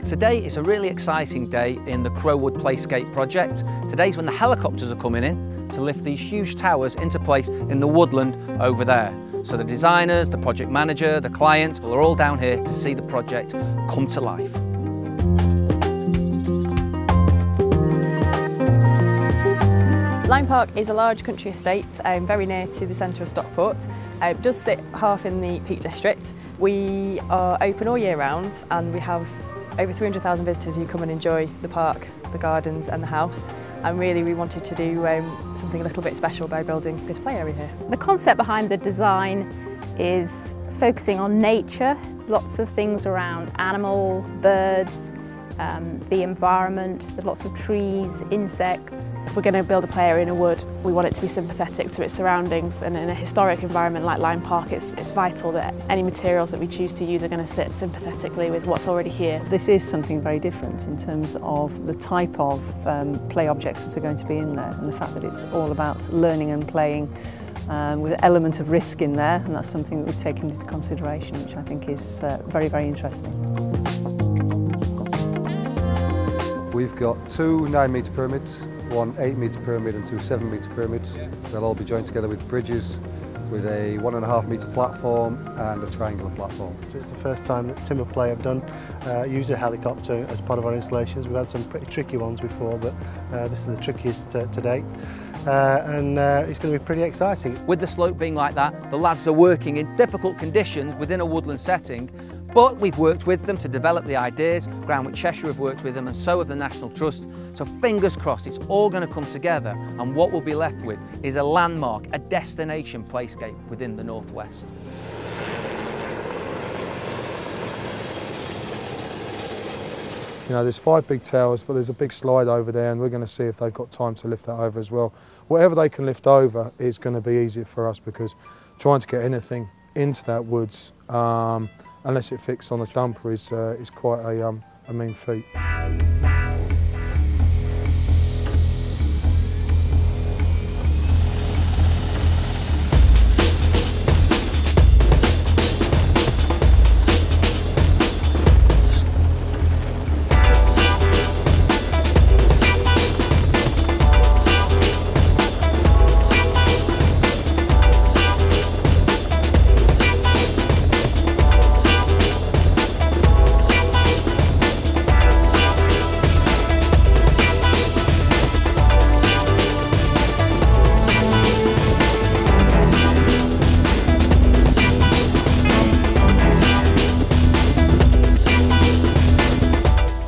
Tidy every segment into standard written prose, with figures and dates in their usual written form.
Today is a really exciting day in the Crowwood Playscape project. Today's when the helicopters are coming in to lift these huge towers into place in the woodland over there. So the designers, the project manager, the client, are all down here to see the project come to life. Lyme Park is a large country estate very near to the centre of Stockport. It does sit half in the Peak District. We are open all year round and we have over 300,000 visitors who come and enjoy the park, the gardens and the house. And really we wanted to do something a little bit special by building this play area here. The concept behind the design is focusing on nature, lots of things around animals, birds, the environment, there's lots of trees, insects. If we're going to build a play area in a wood, we want it to be sympathetic to its surroundings, and in a historic environment like Lyme Park, it's vital that any materials that we choose to use are going to sit sympathetically with what's already here. This is something very different in terms of the type of play objects that are going to be in there, and the fact that it's all about learning and playing with an element of risk in there, and that's something that we've taken into consideration, which I think is very, very interesting. We've got 2 9-metre pyramids, 1 8-metre pyramid and 2 7-metre pyramids. They'll all be joined together with bridges, with a 1.5-metre platform and a triangular platform. It's the first time that Timber Play have done use a helicopter as part of our installations. We've had some pretty tricky ones before, but this is the trickiest to date. It's going to be pretty exciting. With the slope being like that, the lads are working in difficult conditions within a woodland setting, but we've worked with them to develop the ideas. Groundwork Cheshire have worked with them, and so have the National Trust. So fingers crossed it's all going to come together, and what we'll be left with is a landmark, a destination playscape within the Northwest. You know, there's 5 big towers, but there's a big slide over there, and we're going to see if they've got time to lift that over as well. Whatever they can lift over, it's going to be easier for us, because trying to get anything into that woods, unless it fits on the jumper, is quite a mean feat.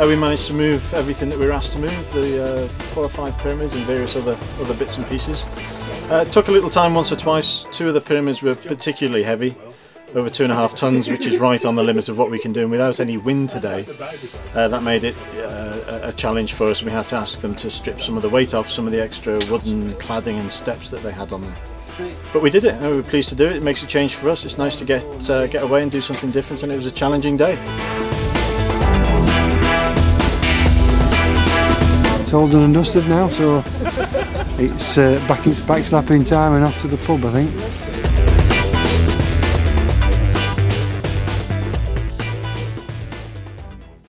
We managed to move everything that we were asked to move, the 4 or 5 pyramids and various other bits and pieces. It took a little time once or twice. 2 of the pyramids were particularly heavy, over 2.5 tons, which is right on the limit of what we can do. And without any wind today, that made it a challenge for us. We had to ask them to strip some of the weight off some of the extra wooden cladding and steps that they had on there. But we did it, and we were pleased to do it. It makes a change for us. It's nice to get away and do something different, and it was a challenging day. It's all done and dusted now, so it's back slapping time and off to the pub, I think.